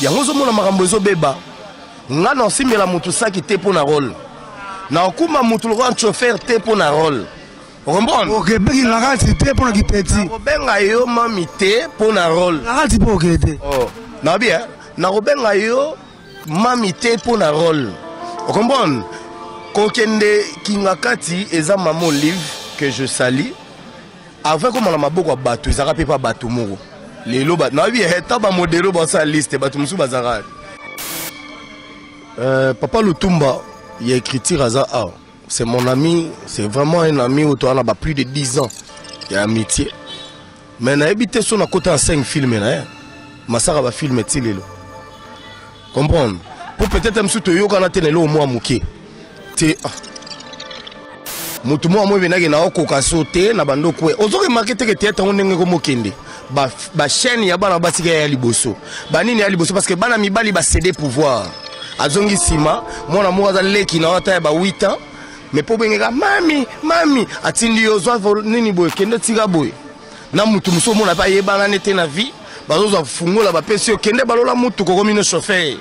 yango zo mona makambo zo beba nga na simbela mutu saki te pour na rôle na okuma mutu lo chauffeur te pour na rôle comprendre OK beki nga te pour na kipeti ko benga yo mami te pour na rôle nga ti pour OK te oh na bien na ko benga yo mami te pour na rôle comprendre kokende kingakati eza maman Olive que je salue avant comme na maboko ya bato ezaka pe pa bato moko lelo ba na bien eta ba modelo ba sa liste bato musu bazaka Papa Lutumba, il y a écriture à c'est mon ami, c'est vraiment un ami où on a plus de 10 ans. Il y a amitié. Mais on a habité sur la côté en 5 films. Ma soeur va filmer. Comprendre? Pour peut-être un peu de temps, on a au moins mouké. Mutu mo mo venaki na okoka sauter na bando kwe. Ozo remarquer que théâtre on ndenge ko mokende. Ba chaîne ya bana basika ya liboso. Ba nini ya liboso parce que bana mibali ba céder pouvoir. Azongi sima mwana mwaza leki na wata ya ba 8 ans mais po bengeka mami atindi yozwa nini boy kende tika boy na mutu muso mona pa yebana nete na vie bazoza fungola ba pesi kende balola mutu ko comme chauffeur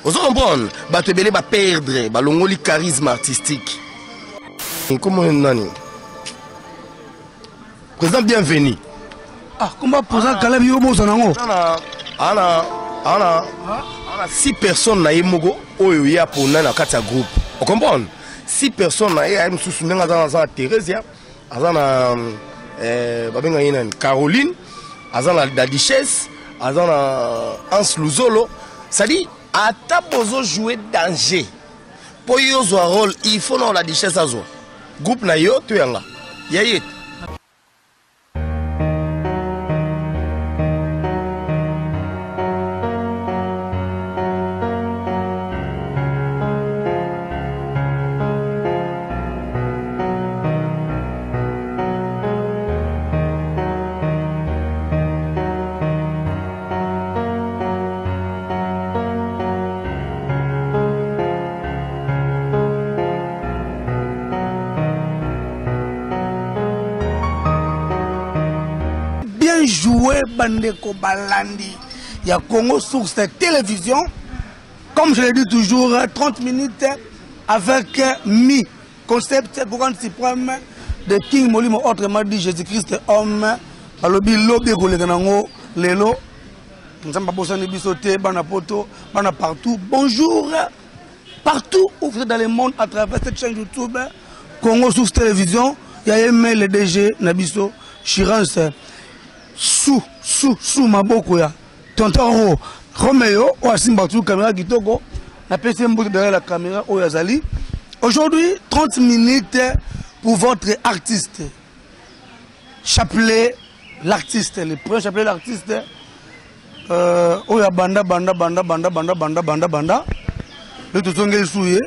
ozo comprendre ba te belé ba perdre ba longoli charisme artistique comment nani président bienvenue comment poser Caleb yo mo sanango ana 6 personnes na yemogo oyo ya pona na kati ya groupe. Vous comprenez? 6 personnes na ya msusu ndenga za Thérèse azana babenga yina Caroline azana la Duchesse azana Hans Luzolo ça dit ata bozo jouer danger pour yo zo rôle il faut na la Duchesse azo groupe na yo to yanga yayet. Jouer Bandeko Balandi. Il y a Congo sur cette télévision. Comme je l'ai dit toujours, 30 minutes avec mi concept courant suprême de King Molimo, autrement dit Jésus-Christ homme. Alobi lobby kolekanango lelo. Nous sommes pas besoin bisoter, banapoto, bana partout. Bonjour partout où vous êtes dans le monde à travers cette chaîne YouTube Congo sur télévision. Il y a aimé le DG Nabiso Chirance. Sous maboko ya tonton Romeo ou asimba tout caméra kitoko na PC mbote derrière la caméra au Yazali. Aujourd'hui 30 minutes pour votre artiste. Chapelet l'artiste, le premier chapelet l'artiste oya banda le tozongeli souye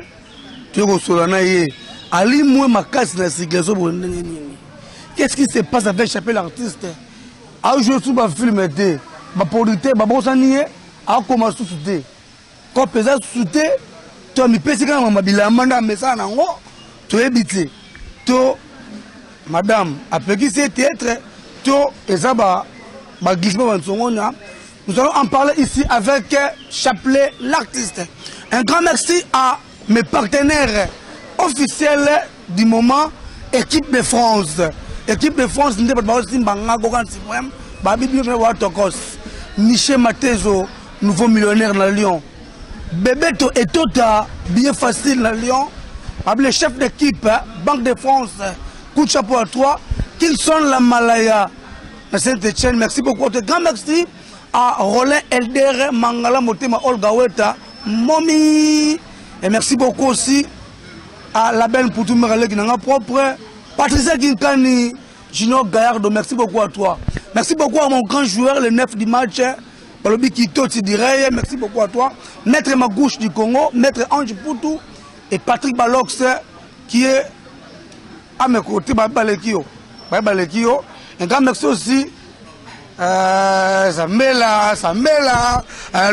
tu ko solana ye ali moi makasi na sigleso bondenge nini. Qu'est-ce qui se passe avec chapelet l'artiste? Je suis un film, ma producteur, ma bosse nié, a commencé à souter. Quand tu as souté, tu as mis petit quand ma bille amanda mais ça nango, tu es bité. Tu madame, après qui c'est théâtre, tu et ça ba glissement dans son nom. Nous allons en parler ici avec Chapelet l'artiste. Un grand merci à mes partenaires officiels du moment, équipe de France. Équipe de France, nous avons aussi Michel Matezo, nouveau millionnaire dans Lyon. Bebeto et Tota, bien facile dans Lyon. Le chef d'équipe, Banque de France, coup de chapeau à toi. Kilson la Malaya, à Saint-Etienne. Merci beaucoup. Un grand merci à Roland Elder, Mangala Motema, Olga Weta, Momi. Et merci beaucoup aussi à la belle pour tout le monde qui n'a propre. Patricia Ginkani, Junior Gaillardo, merci beaucoup à toi. Merci beaucoup à mon grand joueur, le 9 du match, Balobi Kito Tidireille, merci beaucoup à toi. Maître Magouche du Congo, Maître Ange Poutou et Patrick Balox qui est à mes côtés, Balekio. Un grand merci aussi Samela,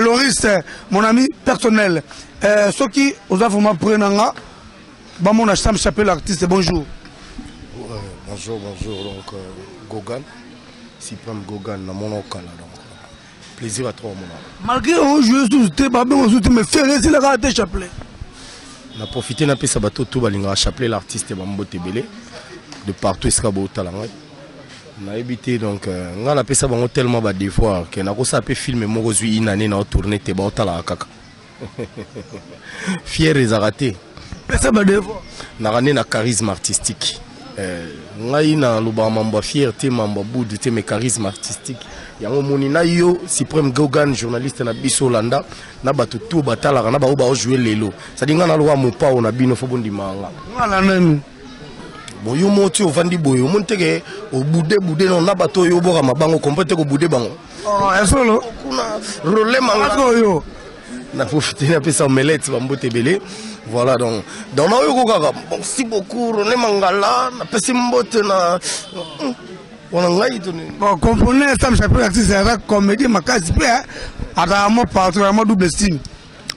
Loris, mon ami personnel. Ceux qui vous ont vraiment pris mon acham Chapelet l'artiste, bonjour. Bonjour, donc Gogan, Cyprien Gogan, dans mon okala. plaisir à toi mon. Malgré au jeu sous tes babes sous tes me faire c'est la raté chapelet. On a profité na pesa bato tout balinga chapelet l'artiste Bambote Belé de partout escabo talanga. On a évité donc on a pesa bango tellement ba des fois que na ko sa pe film mo zui une année na tourner te ba tala kaka. Fier et raté. Pesa ba des fois. Na rané na charisme artistique. Ngai na loba mamba fierté mamba boudou te me charisme artistique. Yango moni na yo Supreme Gogan journaliste na biso Landa na bato tout batala na ba ba jouer lelo. Ça dit nga na lwa mo pa on a bino fo bondi manga. Ngala nanu. Bon yo moti o vandi boyo monteke o boudé non na bato yo boka mabango kompete ko boudé bango. Oh esolo kuna rôle manga yo. Na profiter na pesa omelette Bambote Belé. Voilà donc dans na yo kaka merci beaucoup rôle mangala na pesa mbote na on ngai to ni. Bon componer ça me chapelet artiste c'est comédie makasi pe ata mo partout mo double style.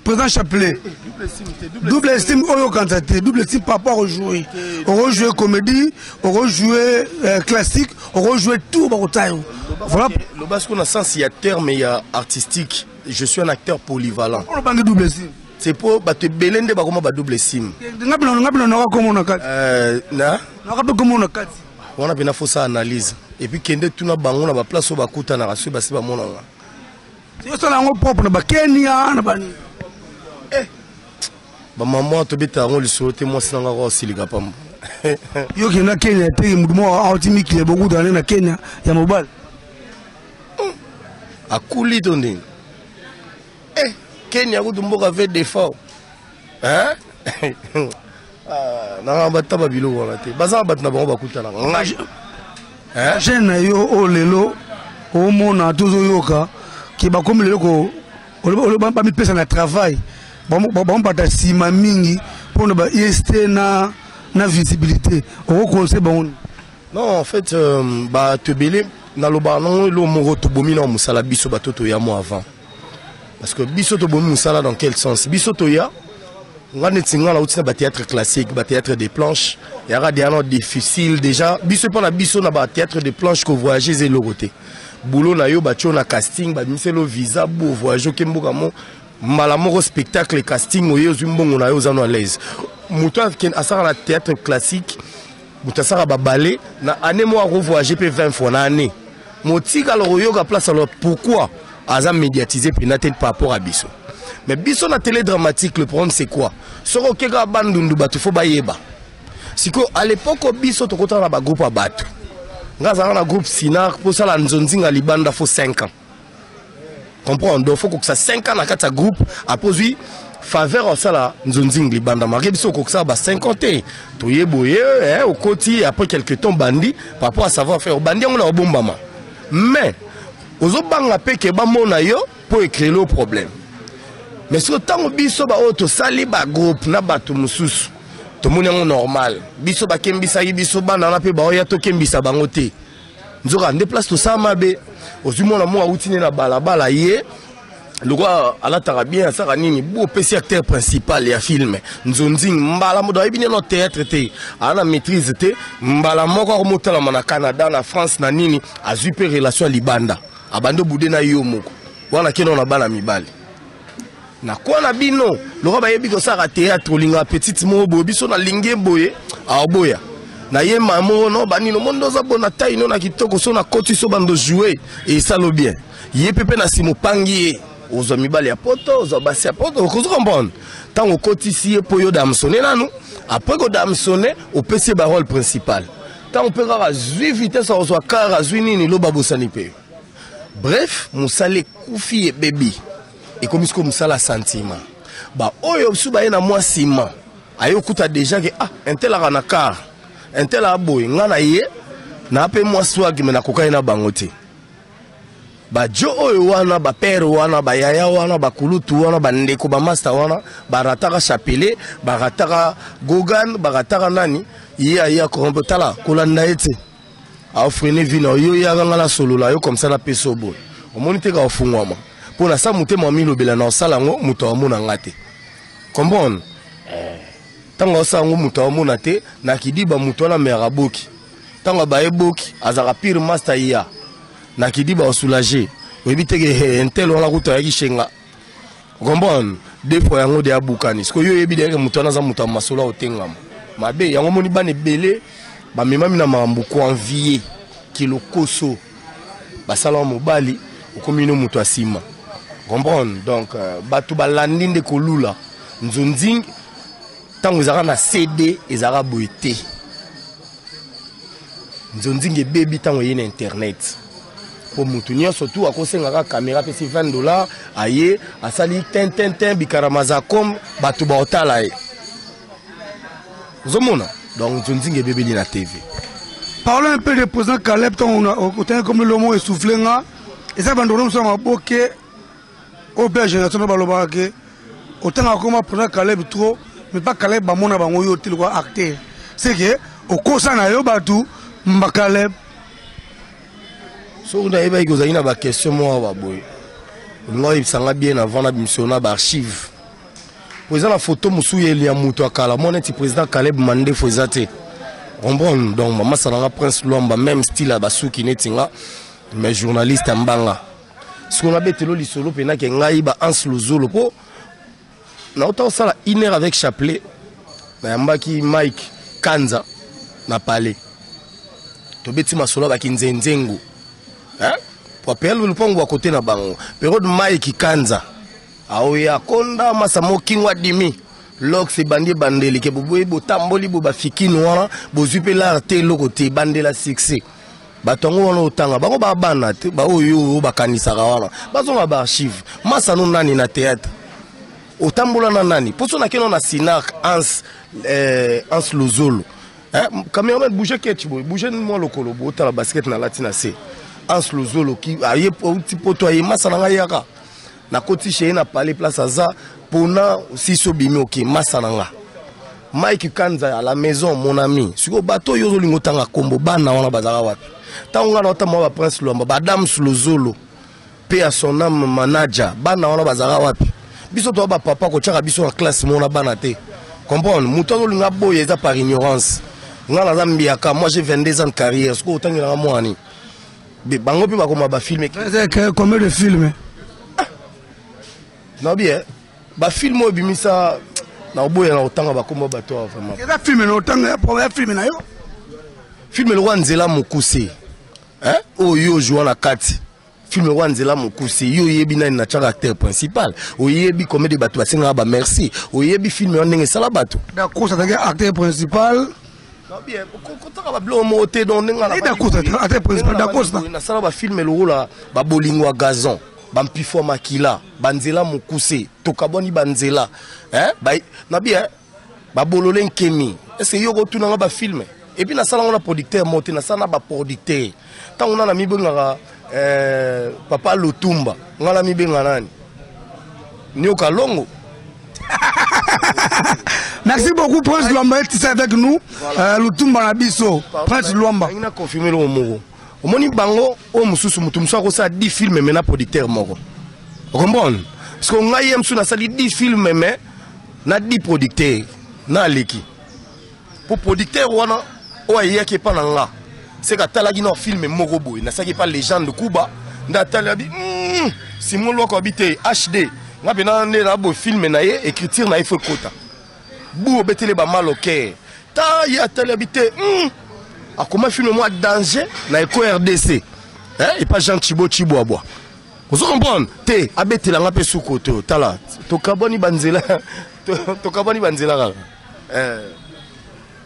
Président Chapelet. Double estime au candidaté, double estime par rapport au jouer. On rejouer comédie, on rejouer classique, on rejouer tout au taille. Voilà. Le basque on a sens il y a terme il y a artistique. Je suis un acteur polyvalent. On parle de double estime. C'est pour te belende ba comment ba double estime. Ngapelo comme on a kat. Na. Ngapelo comme on a kat. On a bien fait ça analyse. Et puis kende tuna bango na ba place au ba kuta na rasu ba se ba mona. C'est ça là on propre na ba Kenya na ba ni. Ba maman to beta on le souhaiter moi sinanga ko siliga pam. Yo ki na Kenya te mudumo outimi ki beaucoup d'années na Kenya ya mobile. Akuli tondi. Kenya ko dumbo ka fait défaut. Hein? Na ba taba bilo wala te. Baza bat na bango ba kuta na. Hein? Jeune yo o lelo o mona tozo yoka ki ba comme lelo ko o ba mi pesa na travail. Bon pas sima mingi pour ne IST na visibilité au conseil bon. Non en fait ba te belé na loba non lo mo to bomi na musala biso batoto ya mo avant. Parce que biso to bomi musala dans quel sens? Biso to ya ngane tinga la outina ba théâtre classique, ba théâtre des planches, il y aura des années difficiles déjà. Biso pour la biso na ba théâtre des planches que voyager et loroté. Boulot na yo ba na casting ba miselo visa bo voyager kemboka mo malamoko spectacle casting oyo zumbongo na yo zano à l'aise. Muta ken asara la théâtre classique, muta sara ba ballet na année mo a voyager pe 20 fois na année. Motika lo yo ga place alors pourquoi aza médiatisé puis na tête par rapport à biso. Mais biso na télé dramatique le problème c'est quoi? Soko keka bandundu batu fo bayeba. Siko à l'époque biso to kota na ba groupe a batu. Ngaza na groupe Sinar pour ça la nzonzinga libanda fo 5 ans. Comprendre, donc faut que ça 5 ans dans 4 groupe après oui faveur ça là nzonzing libanda marqué biso ko ça ba 50 to yeboye au côté après quelques temps bandi par rapport à savoir faire bandi on a bombama mais ozo banga pe ke ba mona yo pour écrire le problème mais sur tant biso ba auto sali ba groupe na bato mususu to moni normal biso ba kembisa biso bana na pe ba ya to kembisa bango te nzoka déplace tout ça mabe ozumona mo outine na balabala ye le roi ala tarabien ça nini beau petit acteur principal ya film nzonzing mbala mo do ebine no théâtre te ana maîtrise te mbala moko motala na Canada na France na nini azupe relation libanda abando budé na yo moko wana keno na bana mibali na kona bino le roi ba yebi ko ça théâtre linga petite mo bo biso na linge boye a boya na ye mamo no bani no mondo za bona taille no na kitoko so na koti so bando jouer et ça lo bien ye pepe na simo pangi ozo mibali ya poto ozo basi ya poto ko comprendre tant au koti si po yo damsonné nanu après ko damsonné au PC ba rôle principal tant on peut ra zui vitesse ozo kara zui nini lo babosani pe bref musale kufi e baby et comme ce musala sentiment ba oyo su ba na moi sima ayo kuta déjà que ah un tel a na car un tel a boy ngana ye na pe moi swag me na kokai na bangote ba jo oyo wana ba père wana ba yaya wana ba kulutu wana ba ndeko ba master wana ba rataka Chapelet ba rataka Gogan ba rataka nani ya kombotala kolanda ete a offrene vino yo ya ngala solo la yo comme ça na peso boy o monite ka ofungwama pour na sa mutema milo bela na salango muto amuna ngate comprendre tango sango muto amuna te na kidiba muto na mera boki tango ba eboki azaka pire master ya na kidiba o soulager oyebi te intel wana kuta yaki shenga comprendre deux fois yango de abukani parce que yo yebi derrière mutu wana za mutu ya masolo otengama mabe yango moni bana ebele bamemami na makambo koenvie kilokoso basala mobali okomi no mutu asima comprendre donc bato balandi nde kolula nzonzing tango ezaka na CD ezaka boye te nzonzing ebebi tango ye na internet po mutu nyonso tu akosengaka caméra pesi $20 aye asali tin bikaramaza comme bato baotala ye ozomona donc nzonzing ebebeli na TV. Parlons un peu du président Caleb, comme le mot est soufflé, et ça va nous faire un bouquet au père génération de Balobake. Autant comme le président Caleb trop, mais pas Caleb, mon abonné au tel acteur. C'est que, au cours de l'année, Batou, Caleb. Si vous avez une question, moi, il s'en a bien avant la mission d'archives. Président la photo, Moussou Elia Moutouakala, mon président Caleb Mandé Fozate. Bon, donc maman ça Prince Luamba même style à basu qui netinga mais journaliste mbanga ce qu'on a betelo lisolo pena ke ngai ba ans lozolo po na autant ça 1 heure avec Chapelet na yambaki Mike Kanza na palais to beti masolo ba kinzenzengo hein pour pelo le pongo à côté na bango période Mike Kanza aoya konda masamo kingwa dimi lok se bandi bandeli ke boboye botamboli bo bafiki noir bozupe la te lokote bandela succès batongo wana otanga bango ba bana te ba oyo bakanisa wana bazonga ba archive masano nani na théâtre otambola na nani poso na keno na Sinac ans lozolo cameraman bouger ketch boy bouger mo lokolo bo tala basket na latina c ans lozolo ki aye poto aye masana ngayaka na koti chez na palais place aza pona si sobimi ok masananga Mike Kanza à la maison mon ami siko bato yo lingo tanga kombo bana wana bazaka wapi tanga na otama ba Prince Luamba badam Lozolo pe à son âme manager bana wana bazaka wapi biso to ba papa ko tshaka biso na classe mona bana te comprendre muto linga boye za par ignorance ngala zambiaka moi j'ai 22 ans de carrière siko otangela mwani be bango pe bakoma ba filmer combien de films non bien ba film o bimisa na oboya na otanga ba komba bato vraiment eza film na otanga ya film na yo film le wanzela mukuse hein oyo joue na kati film wanzela mukuse yo yebi na na chaka acteur principal oyebi comme de bato basenga ba merci oyebi film on ndenge sala bato d'accord ça acteur principal non bien kotaka ba blo moté don ndenge na d'accord acteur principal d'accord na sala ba film le rola ba bolingwa gazon bampifo makila banzela mukuse tokaboni banzela hein na bien babolole nkemi est-ce que yoko tunanga ba film et puis na sala on a producteur monté na sala ba producteur tant on a mi benga papa Lutumba ngala mi benga nani nyoka longo. Merci beaucoup Prince Luamba tu es avec nous Lutumba na biso Prince Luamba ina confirmer le mot omoni bango o mususu mutu musa ko sa 10 films mais na producteur moko comprendre parce que ngai yemsu na sali 10 films mais na 10 producteurs na leki pour producteur wana o ayeki pa na nga c'est ka talaki no film moko boy na saki pa légende Kuba nda talabi Simon Loko habité HD nga bena na bo film na ye écriture na ifo kota bu obetele ba maloke ta ya talabité a comment film moi danger na eko RDC hein et pas Jean Thibaut Chiboabo vous comprenez te abetela nga pe sukoto tala to kaboni banzela to kaboni banzela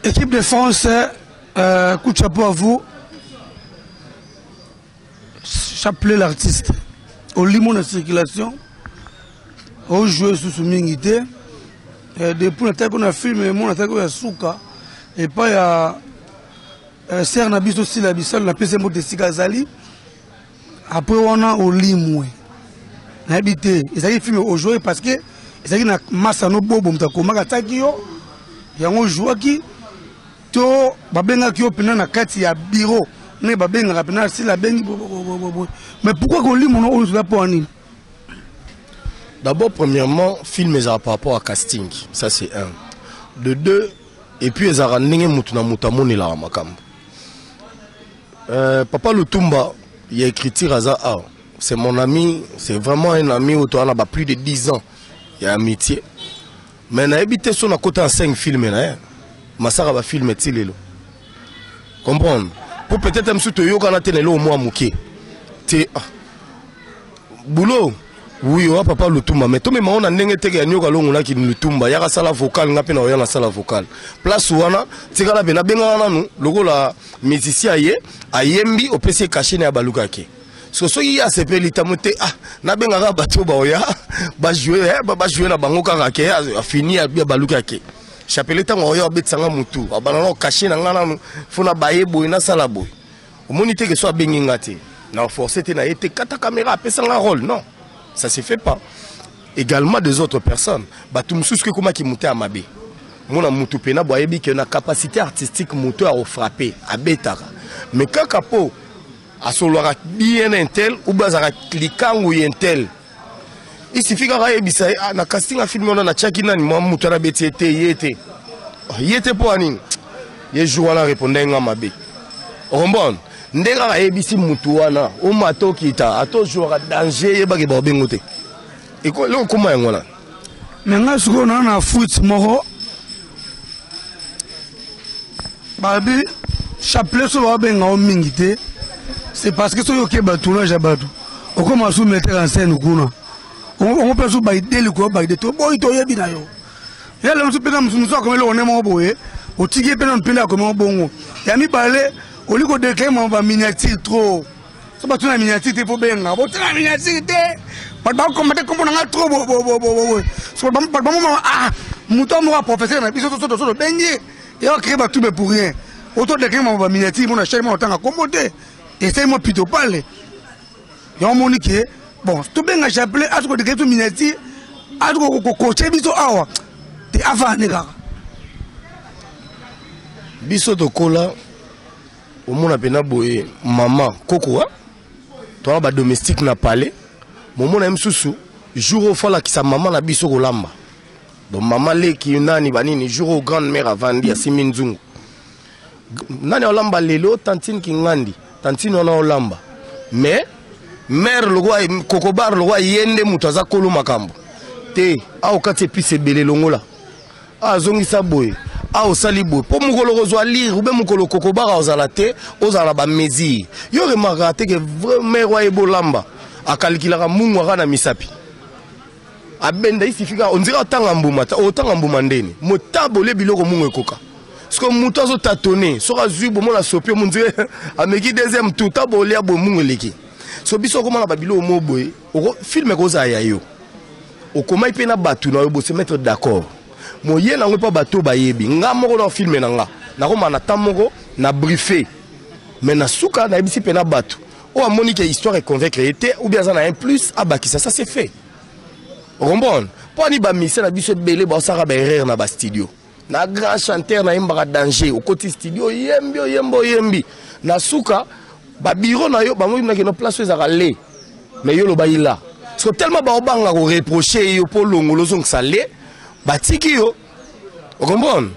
équipe de France coup de chapeau à vous Chapelet l'artiste au limon de circulation au jouer sous souminité depuis le temps qu'on a filmé mon attaque à Souka et pas il y a Serre Nabis aussi la bisole la PC de Sikazali après on a au limoué n'habité ils avaient filmé au jouer parce que ils avaient na masse no bobo mtako makataki yo yango joueur qui to babenga ki opina na kati ya bureau ne babenga rapina si la bengi mais pourquoi qu'on limoué on se va pas en. D'abord, premièrement, film est par rapport à casting, ça c'est un. De deux, et puis ils ont ramené Moutuna Moutamoni là, Makam. Papa Lutumba, il a écrit Tiraza A. c'est mon ami, c'est vraiment un ami où on a plus de 10 ans. Il y a amitié. Mais on a habité sur côté en 5 films. Ma soeur va filmer Tilelo. Comprendre? Pour peut-être un peu de temps, on a au moins mouké. Boulot. Oui, papa Lutumba. Mais tout le monde a n'engagé que nous allons là qui Lutumba. Il y a la salle vocale, on a peine à la salle vocale. Place où on a, c'est que la bena benga nous, logo la musicien aye, ayembi au PC caché na balukake. So il y a ces pelitamote na benga bato ba oya, ba jouer na bango kake, a fini à balukake. Chapeleta oya betsanga mutu, abanano caché na ngana fona baye boy na sala boy. Au monité que soit benga te. Na forcé te na été kata caméra pesa un rôle, non. Ça ne se fait pas. Également des autres personnes. Batumsus que comment qui monte à Mabé. Mon amutu pena boyebi qui a une capacité artistique moteur à frapper à Betara. Mais quand capo à soloir bien un tel ou bazara cliquant ou un tel. Il suffit que bisa na casting a filmé on a chakina ni moi mutara betiete yete pour anin. Ye jour na répondre à Mabé. Rombon. Ndega ebisi mutu wana o mato kita ato jouera danger yeba ke ba bengote e ko lo kuma ngona menga suko na foot moko babi chapelet so ba benga o mingite c'est parce que so yoke batuna jabatu o koma su mettre en scène kuna on peut sou ba ideli ko ba de to boy to yebi na yo yele msu pena msu so ko le onemo boye o tige pena mpela ko mo bongo ya mi balé au lieu de déclarer mon miniature trop, ça va tourner la miniature pour bien. Bon, la miniature, pas de combattre comme on a trop. Pas de mouton, moi, professeur, et puis surtout, baigner. Et on crée tout pour rien. Autant de déclarer mon miniature, mon achète, mon temps à commoder. Et c'est moi plutôt parler. Et on m'a dit, bon, tout bien, j'ai appelé à ce que déclarer tout miniature, à ce que coacher, biso awa. T'es avant, les gars. Biso de cola. Au monde a boye maman Coco, toi ba domestique n'a parlé. Mon monde aime sous jour au fala qui sa maman na biso lamba. Donc maman le qui nani banini jour au grande mère avant dia siminzungu. Nani olamba lelo tantine ki ngandi, tantine ona olamba. Mais mère le roi Coco bar le roi yende mutaza kolo makambo. Te a okati pise belé longola. A zongi sa boye. Ah au salibo pour mukolo kozwa lire ou bien mukolo kokobara ozalate ozala ba mesure yo remarqué que vraiment roi ebolamba akalikilaka mungu aka na misapi abenda isifika on dirait tanga mbuma ta otanga mbuma ndeni motabole biloko mungu ekoka parce que muto zo tatonner sora zui bomo la sopio mon dirait ameki deuxième tour tabole ya bo mungu leki so biso koma na babilo mo boye o filme ko za ya yo o koma ipena batu na yo se mettre d'accord. Moi yé n'a pas bateau bayebi nga moko na filmer nga na ko mana tamoko na briefé mais na souka na ibisi pena bateau o amoni que histoire est convaincre était ou bien ça na un plus abakisa ça c'est fait rombon pour ni ba mission na biso belé ba sara ba erreur na ba studio na grand chanteur na imba danger au côté studio yembi na souka ba bureau na yo ba mo na ke no place za aller mais yo lo ba ila so tellement ba obanga ko reprocher yo pour longolo zong salé batiki yo okombon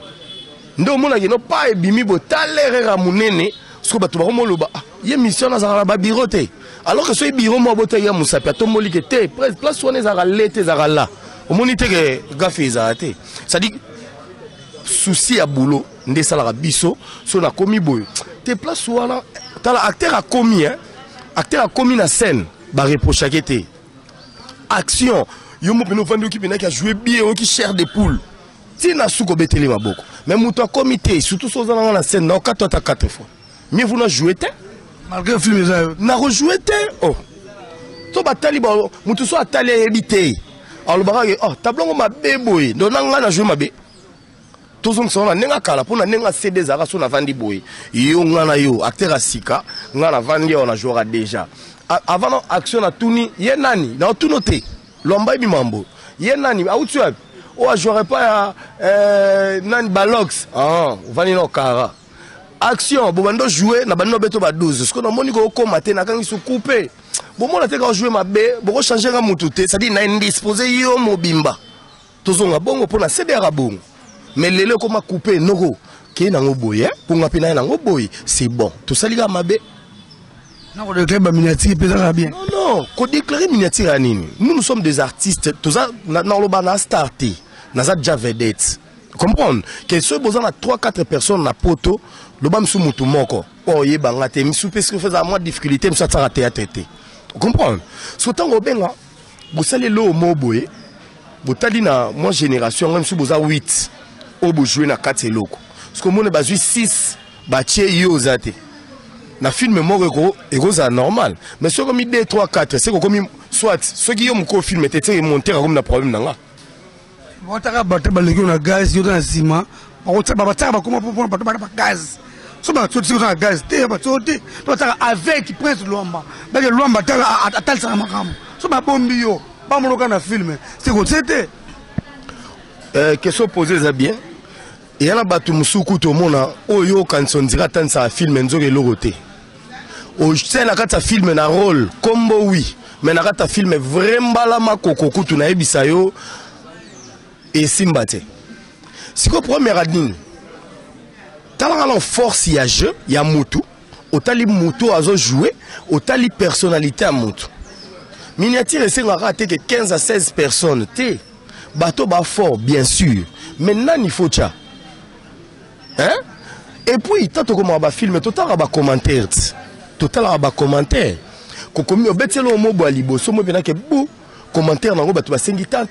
ndo mona ki no pa ebimi botalera munene so bato ba komoloba ye mission na za ba bureau te alors que so bureau mo bota ya musapi atomoli ke te place wana za lete za la omoni te ke gafiza te ça dit souci à boulot nde sala biso so na komi boyo te place wana tala acteur a commis na scène ba reprocher te action yo mo peno fandi qui pena qui a joué bien qui cher des poules ti na suko beteli maboko mais muto a comité surtout so dans la scène na 4 fois mieux vous na jouer te malgré film ça na rejouer te oh to batali ba muto so atali ebité alors ba oh tableau ma beboy donc na jouer mabe to so na nenga kala pona nenga CD zara so na vandi boy yo ngana yo acteur asika ngana vandi on a joué déjà avant action na tuni ye nani na tout noté lomba bimambo ye nani autu o a joué pas nani balox vani no kara action bo bando jouer na bando beto ba 12 ce que na moni ko komate na kangi su couper bo mona te ka jouer mabe bo ko changer nga mutu te ça dit na indisposer yo mobimba tozonga bongo pona CD rabongo mais lelo ko ma couper noko ke na ngoboye pour nga pina na ngoboye c'est bon tout ça liga mabe Non, on déclare miniature, peut-être bien. Non, qu'on déclare miniature à Nini. Nous sommes des artistes, tout ça, dans le bas, starté, dans la déjà vedette. Comprendre que ce besoin à 3-4 personnes na poto, le bas m'sou moutou moko. Oh, yé bangate, m'sou parce que fait à moi difficulté, m'sou à traiter. Comprendre? Surtout au benga, vous savez le mot boye, vous t'allez na moi génération, même si vous avez 8, au bout jouer na 4 loko. Parce que moi, j'ai 6, bâtier yo zate. Na film moko ego za normal. Mais ce comme 2, 3, 4, c'est comme soit ceux qui ont mon film était monté comme na problème nanga. On t'a battu le gaz, il y a un ciment. On t'a battu comment pour gaz. So ba tu tira gaz, te ba tu avec prince Luamba. Ba le Luamba atal sa makam. So ba bombi yo, ba mo na film. C'est quoi c'était? Question posée ça bien. Et yana batu musuku to mona oyo kanson dira tan sa film nzoke logote. O scène akata film na rôle combo oui, mais na kata film vraiment la makoko kutu na ebisa yo et simbate. Si ko première adine. Talanga force ya jeu, ya mutu, otali mutu azo jouer, otali personnalité à mutu. Miniature c'est raté que 15 à 16 personnes té. Bateau ba fort bien sûr, mais nan il faut ça. Hein? Et puis, tant que je filme, total à commentaire. Total à commentaire. Quand on bet le mot balibo, so mo bien que beau commentaire nango batu basengi tant.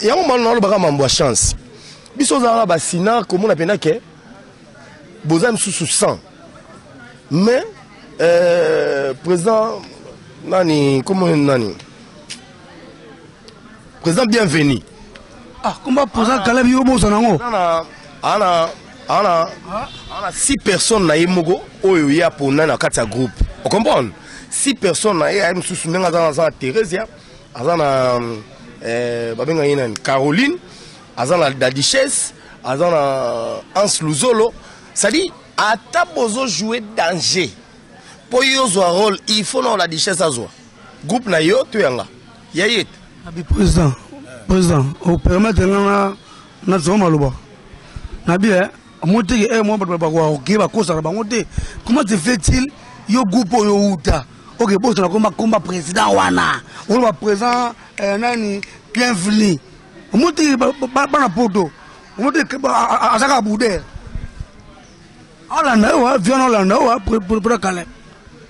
Ya mo malon ba ma chance. Biso za ba sina comme on appelle que bozam sous 100. Mais président nani comment nani? Président bienvenu. Ah, comment président Caleb yo mo sanango? Ana 6 personnes na yemogo oyo ya pour na kati ya groupe. On comprend? 6 personnes na ya msusu nenga za Thérèse, azana babenga yina Caroline, azana la Duchesse, azana Hans Luzolo. Ça dit ata bozo jouer danger. Pour yo zo rôle, il faut non la Duchesse azwa. Groupe na yo to yanga. Yayet. Abi président, au permettre na zo maloba. Nabi monter moi comment se fait-il yo groupe yo uta OK bon ça combat président wana on va présent nani bienvenue monter bana poto monter azaka boudé Olanda wa viens Olanda wa pour Caleb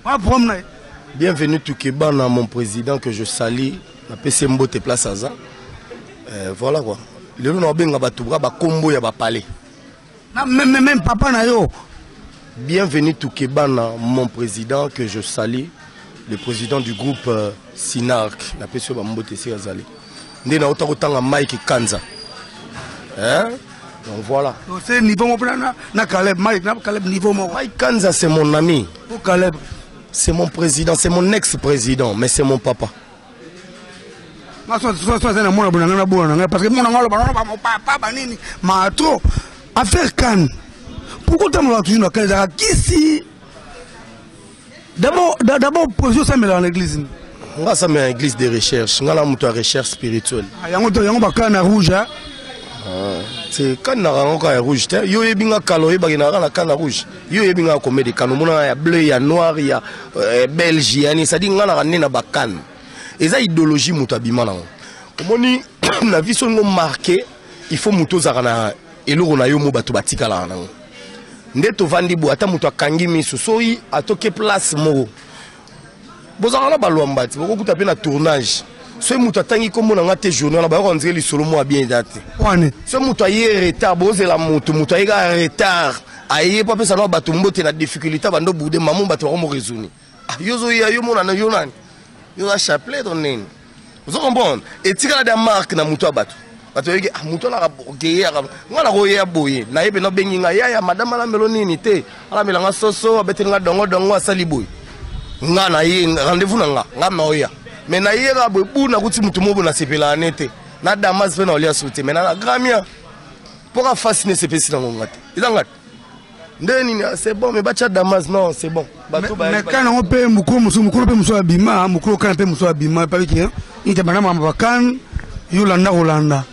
wa promener bienvenue tout Kebana mon président que je salue na PC Mbote place Aza voilà quoi le nom benga batubra ba kombo ya ba palais. Même papa na yo. Bienvenue Toukebana, mon président que je salue, le président du groupe Sinark, la personne Mbote Sirazali. Ndé na otanga Mike Kanza. Hein? Donc voilà. C'est niveau mon na Caleb, Mike niveau mon. Mike Kanza c'est mon ami. Pour Caleb. C'est mon président, c'est mon ex-président, mais c'est mon papa. Parce que mon papa nini ma trop. Affaire Cannes. Pourquoi tu as toujours qui si d'abord position ça met dans l'église. Moi ça met l'église de recherche, ngala muto recherche spirituelle. Yango ba canne rouge. C'est canne na rouge. Yo yebinga kalo yebina na canne rouge. Yo yebinga ko médicament mona ya bleu ya noir ya belge yani ça dit ngala na ba canne. Eza idéologie muto abimana. Omoni na vie son marqué, il faut muto zakana et l'eau on a eu mon bateau batika là. Ndeto vandi bo ata muto akangi miso soyi atoke place mo. Bozana ba lombati boko kutape na tournage. Ce muto atangi comme on a te journée là ba on dirait li solo mo bien daté. Wane. Ce muto aye retard boze la muto aye ga retard. Aye pa pesa na bato mbote na difficulté bando boude mamu bato ko mo raisonner. Ah yozo ya yo mona na yo nani. Yo a chapelet ton nene. Vous comprenez? Et tira la marque na muto bato. Atoyeke muto la bogeya ngala ko ya boye na yebe no benginga ya madame la meloni ni te ala melanga soso abetenga dongo asali boye ngana ye rendez-vous nanga ngama oya mais na yera boye buna kuti mutu mobo na sepela nete na damas pe na olia soute mais na gramia pour fasciner ces petits dans ngate izangate ndeni c'est bon mais bacha damas non c'est bon bato ba mais quand on peut mukuru pe muso abima mukuru quand pe muso abima pa biki il te bana mama kan yolanda Holanda.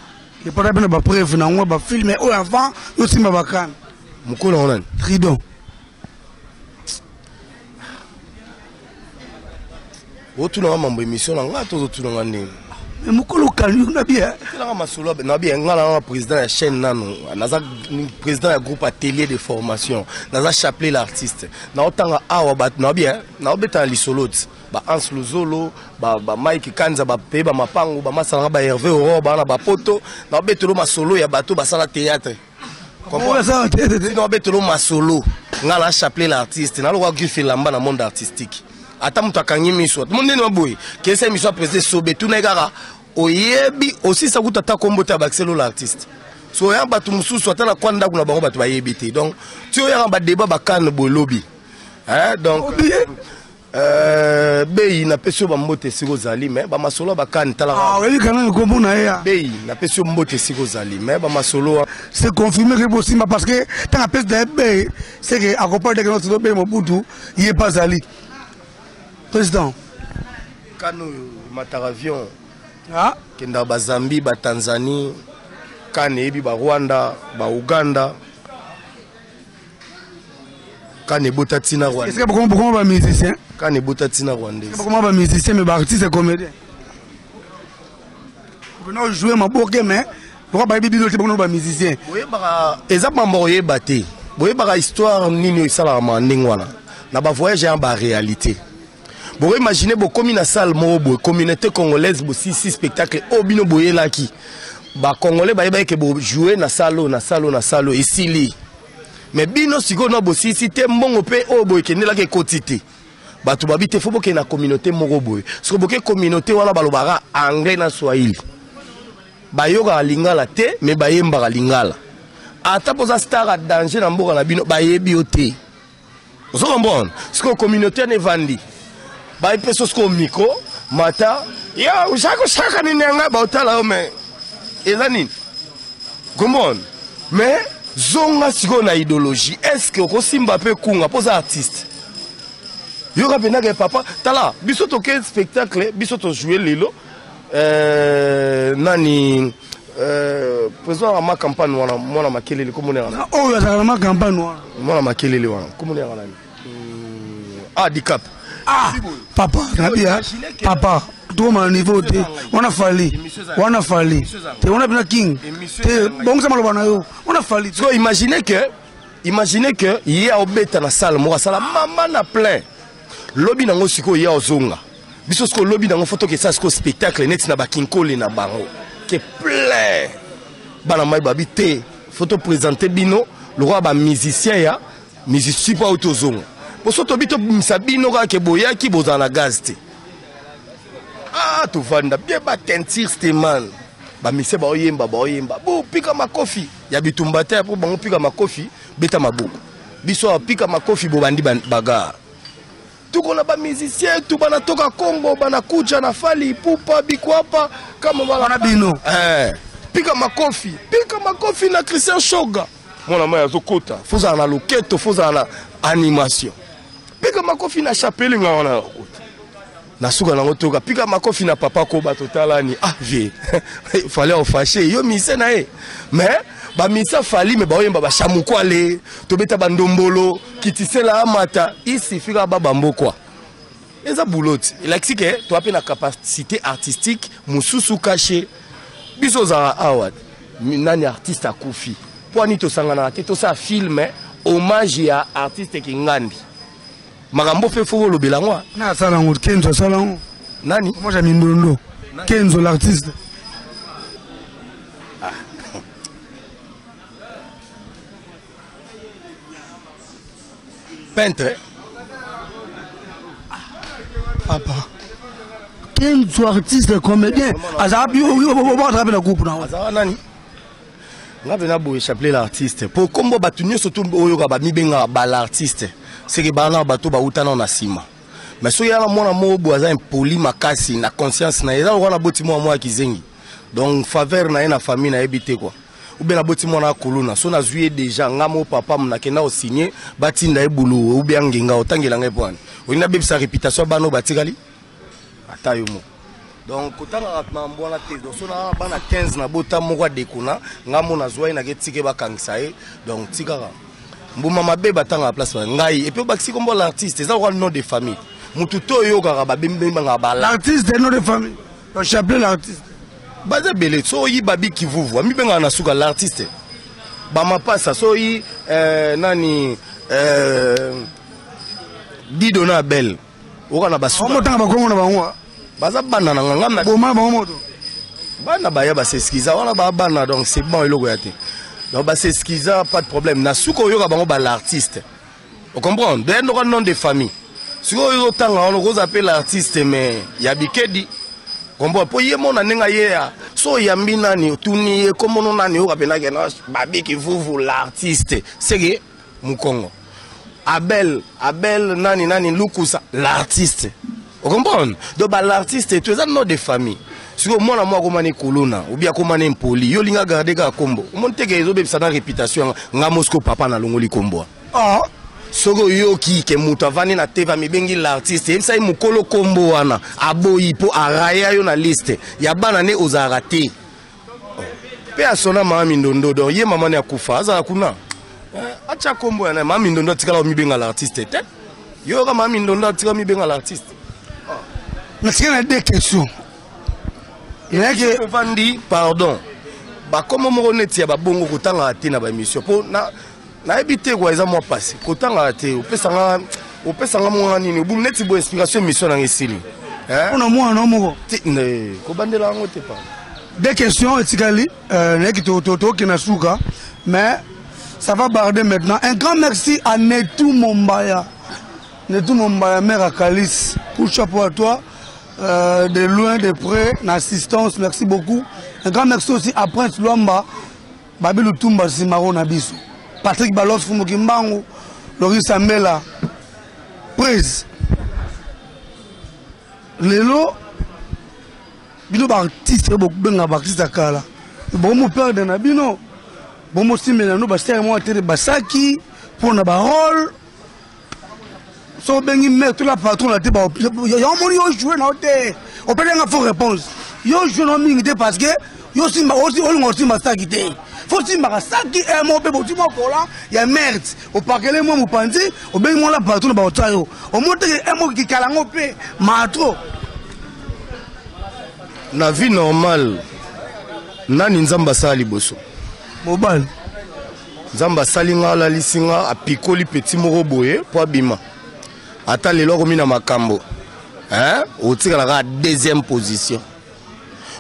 Et pas bien de preuve, on va filmer avant, nous sommes à Bakan. Mukulu on a. Tridon. otuna mambo émission nga to otuna ngani mukolo kali na bien nga masolo na bien nga na président ya chaîne nano naza président ya groupe atelier de formation naza chapeler l'artiste na otanga awa bat na bien na obeta lisolot ba Hans Luzolo ba Mike Kanza ba pe ba mapango ba masala ba Hervé Oro ba na ba poto na obetelo masolo ya bato basala théâtre comment ça na obetelo masolo nga na chapeler l'artiste na lo griffer lamba na monde artistique ata mutu akangi miso monde no boy kese miso président sobe tout negara oyebi aussi ça kuta ta kombo ta baxelo l'artiste so ya batu mususu ata na kwanda kuna bango batu bayebi te donc tu ya ba débat ba kan bolobi hein donc Bei na pesio ba mbote siko zali mais ba masolo ba kan tala oui kana kombo na ya Bei na pesio mbote siko zali mais ba masolo c'est confirmé que Bosimba parce que tant la peste de Bei c'est que à compare de que notre Bei Mobutu il est pas zali président kano mataravion ah kenda ba Zambie ba Tanzanie kanebi ba Rwanda ba Uganda kane botatina Rwanda est-ce que beaucoup ba musicien kane botatina Rwanda comment ba musicien mais ba artiste comédien on jouer ma boke mais pourquoi ba bibi lote ba musicien boye ba exactement boye baté boye ba histoire nini sala ma ndingwana na ba voyage en ba réalité. Vous imaginez, vous comme une salle, la communauté congolaise, vous six spectacles, au bino boye laki. Ba Congolais, ba que vous jouez na salo, ici li. Mais bino siko no bosi si te mbongo pe o boye kene la ke kotite. Ba tu babite faut que na communauté moko boye. Parce que boke communauté wana balobara anglais na swahili. Ba yoga lingala te, mais ba yemba lingala. Ata poza star a danger na mboka na bino ba yebi ote. Vous comprenez? Parce que communauté ne vandi. Ba ipeso sko micro mata ya ushaka ni nyanga ba otala ome ezani comment mais zonga siko na idéologie est-ce que ko simba pe kunga poza artiste yoka pena ke papa tala biso to ke spectacle biso to jouer lelo nani président ma campagne wana mona makelele ko mona wana oh ya ma campagne wana mona makelele wana ko mona wana handicap. Ah, papa, papa, tout mon niveau, on a fallu, on a fallu, on a bien king, bon ça on a fallu. So imaginez que il y a au bête na salle, moi ça la maman na plein. Lobby nango siko ya ozonga. Biso siko lobby nango photo que ça siko spectacle net na ba kinkole na bango. Que plein. Bana mai babité, photo présenter bino, le roi ba musicien ya, musicien pas autozonga. Posoto bito misabino ka ke boya ki bozana gazte. Ah to vanda bien ba tentir steman. Ba mise ba oyemba. Bo pika makofi. Ya bitumba te pour bango pika makofi beta maboko. Biso pika makofi bo bandi baga. Tuko na ba musicien tu bana toka Congo bana kuja na fali pupa bikwapa kama bana bino. Pika makofi na Christian Shoga. Mona maya zokota. Foza na loketo, foza na animation. Pika makofi na chapelle nga wana na suka na ngotoka pika makofi na papa ko batotala ni vie fallait en fâcher yo mise na e mais ba misa fali me ba oyemba ba chamukwale to beta bandombolo kitisela amata ici fika baba mbokwa eza boulot il a dit que tu as la capacité artistique mususu caché biso za awad nani artiste akufi poni to sangana te to sa filme hommage à artiste kingandi. Magambo fait faux le bilan. Na salango Kenzo salango. Nani? Moi j'ai mis Ndondo. Kenzo l'artiste. Peintre. Papa. Kenzo artiste comédien. Azabi on va la groupe na. Azara nani? Nga bena bo échapper l'artiste. Pour combo batunyo surtout oyoka ba mibenga ba l'artiste. C'est que bana bato ba utana na sima. Mais so yala mwana mobo aza impoli makasi na conscience na eza wana boti mwa kizengi. Donc faveur na na famille na ebité quoi. Ou bien la boti mwana kolona so na zuye déjà ngamo papa mna kena o signer batinda ebulu ou bien ngenga otangela ngepwana. Oyina bebisa réputation bano batikali. Atayo mo. Donc kotanga na mbona te donc so na bana 15 na bota moko dekuna ngamo na zuye na ketike bakangisa e donc tikara. Mbuma mabe batanga place ngai et puis baxi kombo l'artiste ça aura le nom de famille mututo yo kaka babembe banga bala l'artiste de notre famille le chapelet l'artiste baza belé so yi babi kivuvu ami benga na suka l'artiste ba mapasa so yi nani Didona Bel oka na basuka motanga bakongo na bango baza bana na ngam na boma bango moto bana baya ba s'excusa wana ba bana donc c'est bon eloko ya te donc ba s'excusa pas de problème na suka oyoka bango ba l'artiste vous comprenez de no nom de famille si oyo tanga on ose appeler l'artiste mais ya bikedi comprends po ye mona nenga ye ya so yambi nani tuni comme on nani oka pena ke na babi ki vous l'artiste c'est que Mukongo Abel nani Lukusa l'artiste vous comprenez donc ba l'artiste tu es un nom de famille si au moins moi comme kolona ou bien comme impoli yo linga garder ka kombo monte ke ezo be sana réputation nga Moscow papa na longoli kombo ah soko yo ki ke muta vani na teva mi bengi l'artiste et ça mukolo kombo wana aboyi po araya yo na liste ya bana ne ozarate pe asona mama ndondo donc ye mama ne akufa azala kuna acha kombo na mama ndondo tikala mi benga l'artiste te yo ka mama ndondo tikala mi benga l'artiste na sikana des questions il y a que vandi pardon ba comme mo neti ya ba bongo kotanga ate na ba émission po na ebité quoi eza moi passé kotanga ate opesanga mo nini bu neti bo inspiration mission na ngisili on a moi non moko ko bandela ngo te pas des questions etikali neki toto ki na suka mais ça va barder maintenant un grand merci à Netou Mombaya mère à Kalis pour chapeau à toi de loin de près l'assistance merci beaucoup un grand merci aussi à Prince Luamba Babi Lutumba Simaro Nabiso Patrick Balos Fumokimbango Loris Samela prise lelo bino ba artiste beaucoup benga ba artiste akala bon mo perdre na bino bon mo simela no ba stere mo tere basaki pour na ba rôle so bengi mettre la patron la te ba yo moni yo jouer na te o pele nga faux réponse yo jouer no mingi te parce que yo simba aussi o ngo simba saki te faut simba saki e mo be botu mo kola ya merde o pakele mo mo panzi o bengi mo la patron ba otayo o mo te e mo ki kala ngo pe matro na vie normale nani nzamba sali boso mobile nzamba salinga la lisinga apikoli petit moko boye po abima ata lelo komi na makambo otika la deuxième position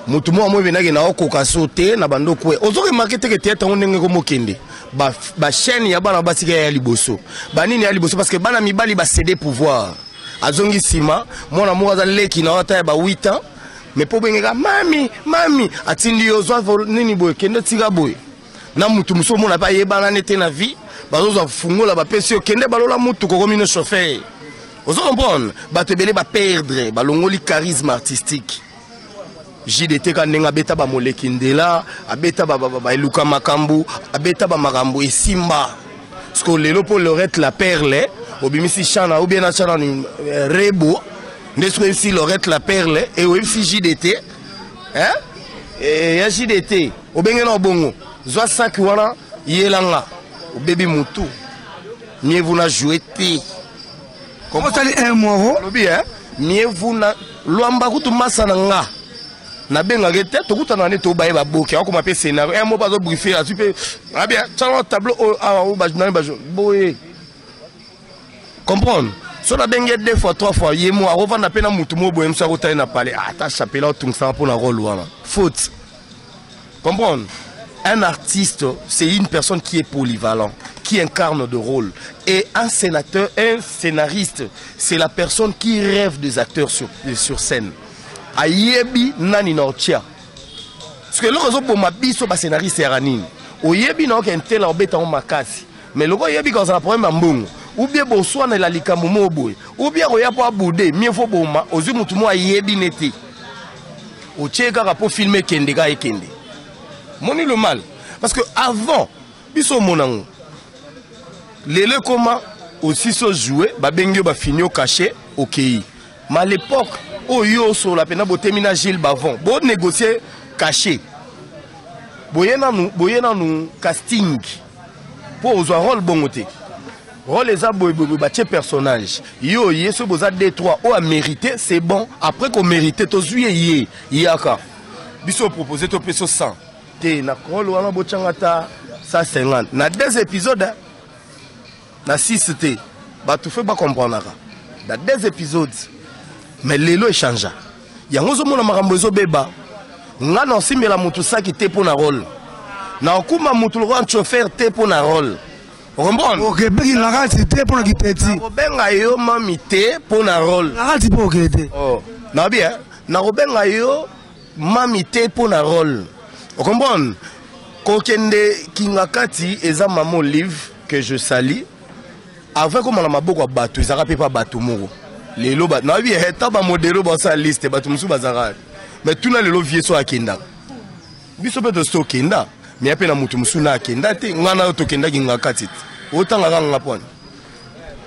mutu mo mo benaki na okoka sote na bando kwe ozoke marketer ke tete ndenge ko mokende ba chaîne ya bana basika ya liboso banini ya liboso parce que bana mibali ba céder pouvoir azongi sima mona mo aza leki na ata ba 8 ans mais po bengeka mami atindi yo zwa nini boye kende tika boye na mutu muso mona pa yebana nete na vie bazoza fungola ba pesi yo kende balola mutu ko komino chauffeur ozo comprendre bato belé ba perdre balongoli charisme artistique JDT ka nenga beta ba moleki ndela abeta ba eluka makambu abeta ba makambu esimba parce que lelo pour Lorette la perle obimisi chana ou bien na chana ni rebo N'est-ce si Lorette la perle et aussi JDT et ya JDT au bengena bongo zwa sac wana yelanga au bébé mutu mieux vous na jouer té comment ça un mois lobi mieux vous na lwamba kutu masana nga na benga gete to kutana ne to baye ba boki akoma pe scénario un mot pas zo briefer tu peux ah bien ça tableau au bajna boye comprendre so na bengue 2 fois 3 fois yemo arovanda pena mutu mo boye msa kota na parler ata chapela tungsa pour la rôle wana faute comprendre un artiste c'est une personne qui est polyvalent qui incarne de rôle et un sénateur un scénariste c'est la personne qui rêve des acteurs sur scène ayebi nani na otia parce que loko zo boma biso ba scénariste ya nini oyebi na okentela obeta o makasi mais loko yebi quand ça la problème mbongo ou bien bonsoir na la likambo mo boy ou bien oya po abude mieux faut boma ozu mutu mo ayebi neti o cheka ka po filmer kende ga ekende moni le mal parce que avant biso monango lele comment aussi so jouer ba bengyo ba finio caché OK mais à l'époque oyo sur la pena botemina Gilles Bavon bo négocier caché boyena nous casting pour aux rôle bongoté rôle les aboué personnage yo yé ce boza D3 ou a mérité c'est bon après qu'on mérité to zuye yaka biso proposer to peso 100 te na rôle wana bochangata 150 na 2 épisodes na 6 te ba tout fait pas comprendre na 2 épisodes mais lelo échange yango zo mona makambo zo beba nga na simela mutu saki te pour na rôle na okuma mutu lo chauffeur te pour na rôle. Ok, ben il a raté pour la guitare. Robenga yo mami te pour na rôle. Il a raté pour la guitare. Oh, na bien. Na robenga yo mami te pour na rôle. Vous comprenez? Kokende kingakati eza maman livre que je salue. Avant comme on a beaucoup batu, ils rappellent pas batu moro. Les loba na bien eta ba modelo ba sa liste batu musu bazara. Mais tout na le vieux so akenda. Biso pe de stokenda. Mais après na mutu musu na akenda te ngana to kenda kingakati. Otanga kanga pona.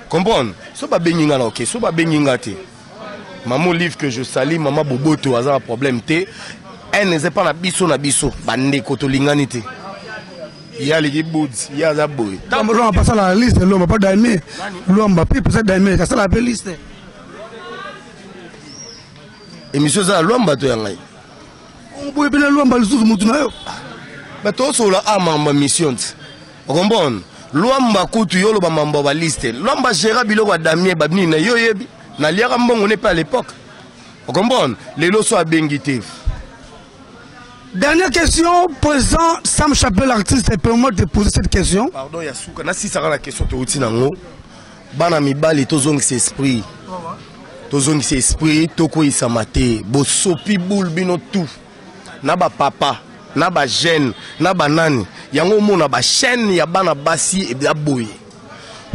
Comprendre? So ba benginga na OK, so ba benginga te. Maman livre que je salue, maman boboto aza un problème te. Elle n'est pas na biso bande koto lingani te. Il y a les boots, il y a la boy. L'homme va passer la liste, l'homme va pas d'aimer. L'homme va pas passer d'aimer, ça la liste. Et monsieur ça l'homme va te yangai. On peut bien l'homme va le sous mutuna yo. Mais toi sur la mamba mission. Rombon, l'homme va kutu yo lo ba mamba ba liste. L'homme va gérer bilo wa damien ba ni na yo yebi. Na liara mbongo n'est pas à l'époque. Rombon, les lots sont bengité. Dernière question, président Sam Chapelle, l'artiste, permet de poser cette question. Pardon, Yasuka, si ça la question de Outinango, Bana Mibali, Tozong c'est esprit. Tozong c'est esprit, Toko Isamate, Bosopi Boul Bino tout. Naba papa, Naba jeune, Naba nani, Yango Mona ba chaîne, Yabana Bassi et Biaboye.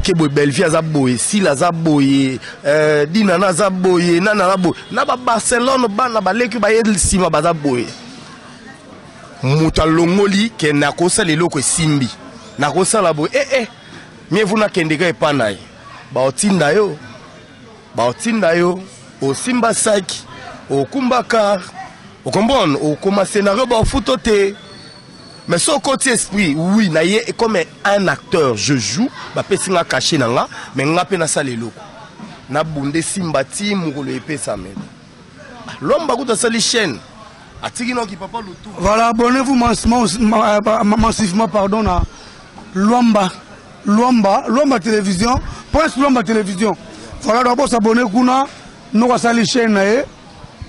Kebo Belvia Zaboye, Sila Zaboye, Dinana Zaboye, Nana Zaboye, Naba Barcelone, Bana Baleki Bayel Sima Bazaboye. Mutalongoli ke nakosa lelo ko simbi nakosa la bo mie vuna kendeka epanai ba otinda yo o simba saki o kumbaka o comprendre o koma scénario ba photo te mais son côté esprit oui na ye comme un acteur je joue ba pesinga caché nanga mais ngape na salelo na bunde simba ti mukolo epesa me lomba kuta sali chaîne. Voilà, abonnez-vous massivement pardon, à Luamba Télévision, Prince Luamba Télévision. Voilà, d'abord s'abonner kuna, nous va salir chaîne,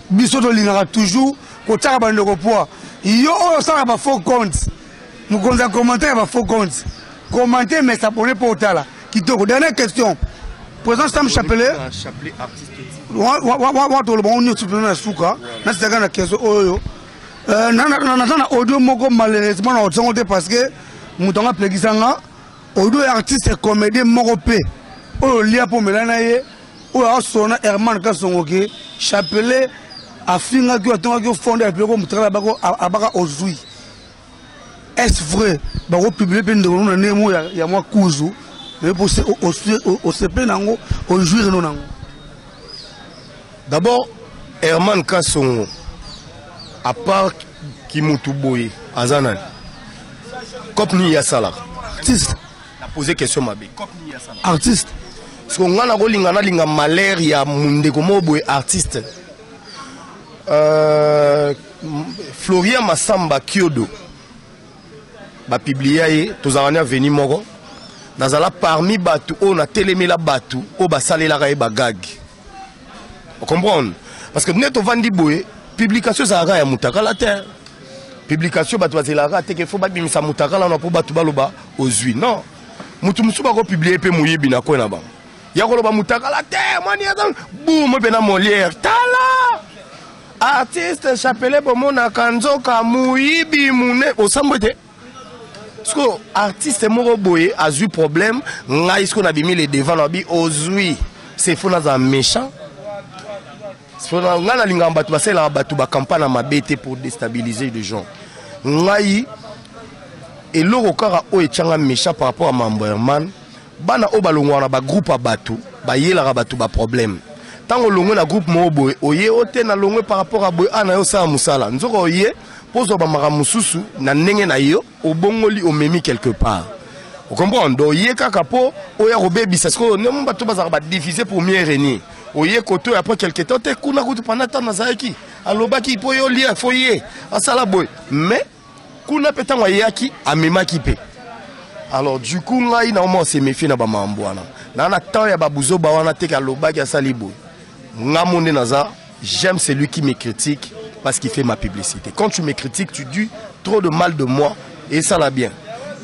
bisoto linara toujours, côté à bande de poids. Yo, ça va faux compte. Nous comptons commenter, va faux compte. Commenter, mais s'abonner pour Otala. Dernière question. Président Sam Chapelle. Audio moko malheureusement na parce que mutonga plegisanga audio artiste comédien moko pe o lia po melana ye o asona Herman Kasongoke Chapelle afinga ki atonga ki fonder pe ko mutala bako abaka ozui. Est vrai bako publier pe ndeko na nemo ya mwa kuzu mais pour au CP nango au jouir non nango. D'abord, Herman Kasongo, à part Kimutuboye, Azanan, Kopni Yassala. Artiste. La posé question, ma bé. Kopni Yassala. Artiste. Parce qu'on a un malheur, il y a Mundekomo artiste. Florian Massamba Kyodo, va publier, tous en venu moro. Nazala parmi Batu, on a télémé la Batu, on va saler la raïba gag. Vous comprenez? Parce que nous avons vendu boé, publication ça a moutaka la terre. Publication batouazé la rate, qu'il faut pas que ça moutaka là pour battu baloba aux huiles. Non. Moutoumsou va publier pe mouillé bina quoi là-bas. Yakoloba moutaka la terre, mani adam, boum, bena Molière, tala. Artiste Chapelle pour mon akanzo kamouyi bi mouné au sambote. Parce que l'artiste Moro Boye a eu problème, il qu'on a mis les devants, c'est fou dans un méchant. On a une campagne pour déstabiliser les gens. Et l'Orokara est méchant par rapport à Mamberman. Bana Obalongwana ba groupe à Batou, ba yela Batou ba problème. Tant que l'on a groupe Moro Boye, oye ote na longwe par rapport à Boye anayo sa musala. Nzoko oye. Pose au bamara mususu na nenge na yo au bongoli au memi quelque part Vous comprenez? Donc, il y a capo, il y a Robé Bissas, on ne peut pas diffuser pour mieux régner. Il y a côté après quelques temps, tu kuna kutu panata nazaki, aloba ki po yo lia foyer, asala boy. Mais kuna petan wa yaki amema kipe. Alors du coup là il normalement c'est méfier na ba mambwana. Na na temps ya babuzo ba wana te ka loba ki asali boy. Ngamonde naza, j'aime celui qui me critique parce qu'il fait ma publicité. Quand tu me critiques, tu dis trop de mal de moi et ça l'a bien.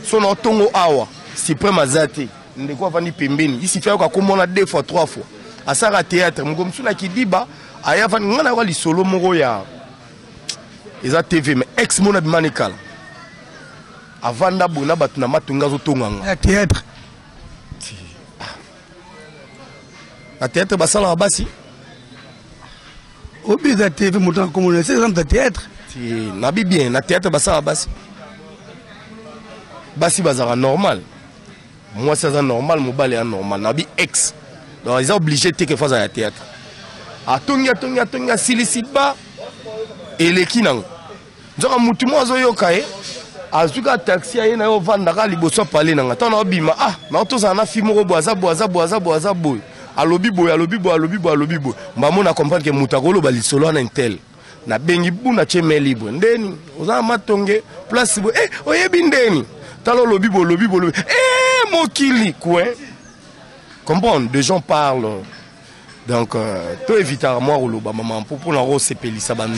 Son tongo awa, c'est pas mazate. Ndeko vani pembeni, ici fait comme on a 2 fois 3 fois. À ça théâtre, comme cela qui dit bah, aya van ngana wali solo moro ya. Eza TV mais ex mona bimanikala. Avanda bona batuna matunga zo tonganga. Théâtre. La théâtre basala basi. Obi za TV montant comme c'est exemple de théâtre. Si nabi bien, la théâtre basala basi. Basi bazara normal. Moi c'est normal, mon bal est normal. Nabi ex. Donc ils sont obligés de faire face à la théâtre. A tonga silisiba et les kinang. Donc mutumo zo yokae. Azuka taxi aye na yo vandaka liboso parler nanga. Tant na bima ah, na to za na fimo boaza boy. Alobi boy. Mbamo na comprendre que mutakolo ba lisolo na intel. Na bengi bu na cheme libre. Ndeni, oza matonge place boy. Oyebi ndeni. Talo lobi bo. Mokili quoi. Comprendre, des gens parlent. Donc, tout évitement, moi, maman, pour la rose, c'est ça n'a pas de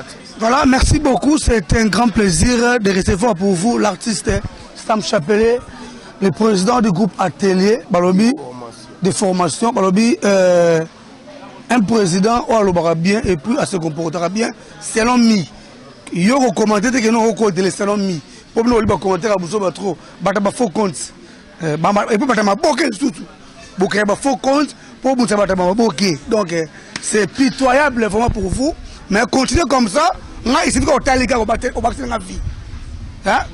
sens. Voilà, merci beaucoup. C'est un grand plaisir de recevoir pour vous l'artiste Stam Chapelet, le président du groupe Atelier, Balobi, de formation. Balobi, un président, on bien et puis à se comportera bien, selon mi. Il y a commenté que nous avons selon mi. Pour nous, on commenter à vous trop, il faut compte. Et puis, il faut compte pour vous. Donc, c'est pitoyable vraiment pour vous. Mais continuez comme ça. Il suffit qu'on t'a les gars au bâtiment de la vie.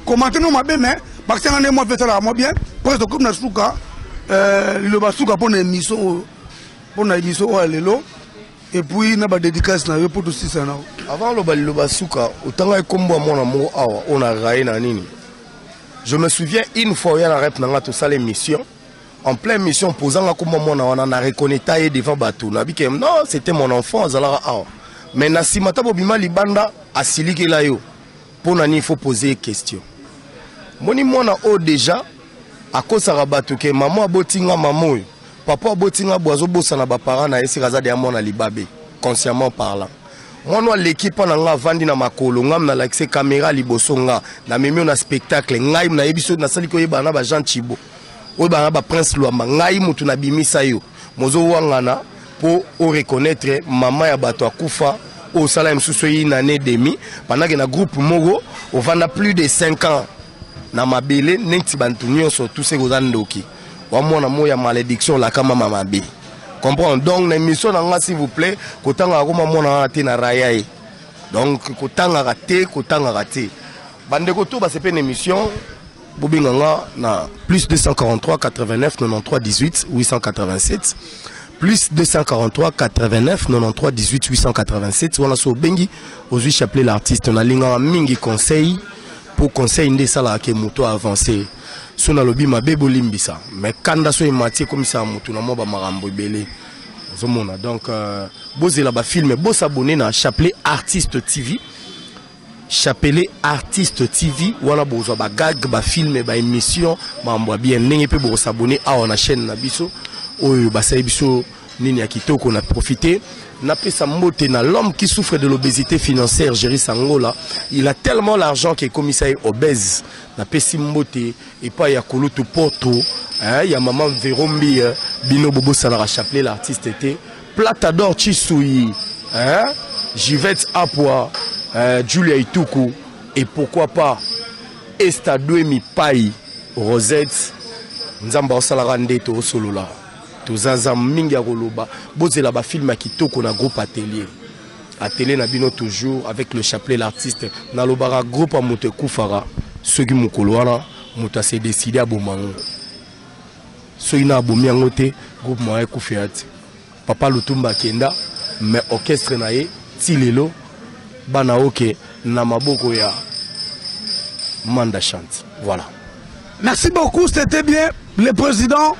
Commentez-nous, ma belle, mais parce que moi, je fais ça bien. Parce que comme nous le basuka pour une émission, et puis, il y a des dédicaces pour tout ça. Avant le basuka, autant que on a raillé dans nini. Je me souviens une fois, il y a une tout ça l'émission. En pleine mission, posant la comme on a reconnu taillé devant Batou. Non, c'était mon enfant. Mais Nassimata Bobima Libanda a siliki la yo. Pour nani, il faut poser une question. Moni mona o déjà, à cause de Batou, que maman a botinga maman, papa a botinga boazo bossa na bapara na esi raza de amona libabe, consciemment parlant. Moi, l'équipe a vendu na makolo, na l'accès caméra liboso nga, na memi na spectacle, ngai na ebiso na sali ko yeba na ba Jean Chibo. O ba Prince Luamba, ngai mutu na bimisa yo. Mozo wangana pour reconnaître maman ya bato akufa au sala msusu yi na année demi, pendant que na groupe Mogo, on vend plus de 5 ans na mabele nenti bantu nyonso tous ces gozandoki. Wa mona mo ya malédiction la kama mamabe. Comprends donc l'émission s'il vous plaît, kotanga ko mamona raté na raya. Donc kotanga raté. Bande ko to ba c'est une émission bobinganga na plus 243 89 93 18 887 plus 243 89 93 18 887 on a so bengi aujourd'hui chapelet l'artiste on a linga mingi conseil pour conseil ndé sala ke moto avancer. Sona lobi mabebo limbisa mais kanda so emati comme ça mutu na moba marambo belé zomona donc bozela ba film bo s'abonner na Chapelet Artiste TV. Chapelet Artiste TV wana bozo ba gag ba film ba émission mambo bien ndenge pe bo s'abonner à na chaîne na biso oyo ba sai biso nini ya kitoko na profiter na pesa mbote na l'homme qui souffre de l'obésité financière Jerry Sangola. Il a tellement l'argent qu'il est commissaire obèse na pesi mbote et pas ya kolutu porto il y a maman Verombi bino bobo salara Chapelet l'artiste était Platador Chisui Jivette Apwa Julia Ituku et pourquoi pas Estadouemi Pai Rosette Nzamba salara ndeto solola tozaza mingi ya koloba bozela ba film ya kitoko na groupe Atelier na bino toujours avec le Chapelet l'artiste na lobara groupe a moto kufara soki mokolo wana moto s'est décidé à bomango soki na bomi yango te groupe moya kufeati papa Lutumba kenda mais orchestre na ye tilelo bana oke na maboko ya Manda chante voilà. Merci beaucoup, c'était bien. Le président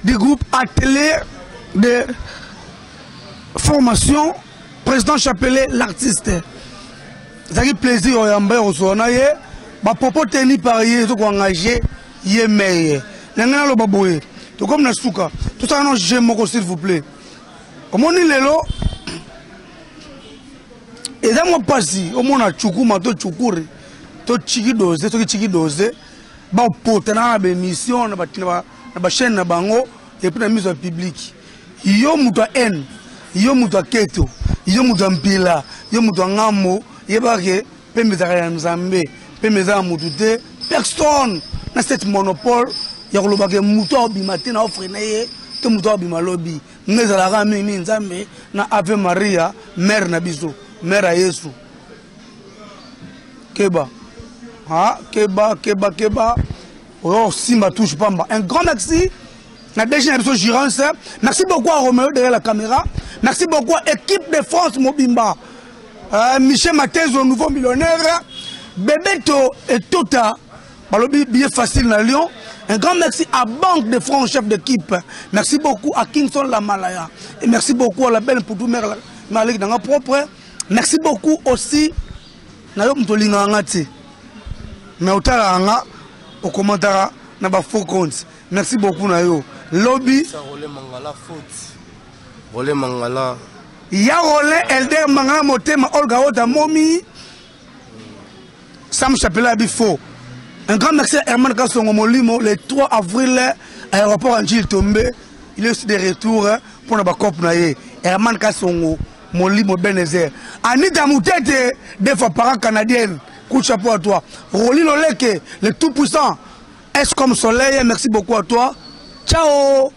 du groupe Atelier de formation, président Chapelet, l'artiste. Ça fait plaisir au Yamba au Sonaye. Ma propos tenu par hier, tout engagé, yé meilleur. N'engagez le baboué. Tout comme Nasuka. Tout ça, non, j'aime mon s'il vous plaît. Comme on dit le lot, et dans mon passé, au moins à Tchoukouma, to Tchoukuri, to Tchiki dosé, to Tchiki dosé, bah pour tenir la mission, na chaîne na bango, et puis la mise au public. Yo muta N, yo muta Keto, yo muta Mpila, yo muta Ngamo, yebake, pe mezara Nzambe, pe mezara mutute, personne na cette monopole, yakolobake muta obimate na ofrenaye, to muta obimalobi, ngezala rami Nzambe na Ave Maria, mère na biso. Mère à Yesu. Keba. Ah, Keba. Oh, Simba touche pas. Un grand merci. La deuxième émission Girance. Merci beaucoup à Roméo derrière la caméra. Merci beaucoup à l'équipe de France Mobimba. Michel Matheus, au nouveau millionnaire. Bebeto et Tota. Bien facile dans Lyon. Un grand merci à Banque de France, chef d'équipe. Merci beaucoup à Kingston Lamalaya. Et merci beaucoup à la belle Poutou Mère Malik dans la propre. Merci beaucoup aussi. Nayo mtolinga ngati. Na utala nga au commentaire na ba faux compte. Merci beaucoup nayo. Lobby ça Rolé Mangala faute. Rolé Mangala. Ya Rolé Elder Mangala motema Olga Oda Momi. Sam Chapela Bifo. Un grand merci à Herman Kassongo Molimo le 3 avril aéroport Angil Tombe. Il est aussi de retour pour na ba cop na ye. Herman Kassongo Molimo Benezer. Anita Moutete, des fois parents canadiennes. Coup de chapeau à toi. Rolino Leke, le tout puissant. Est comme soleil, merci beaucoup à toi. Ciao.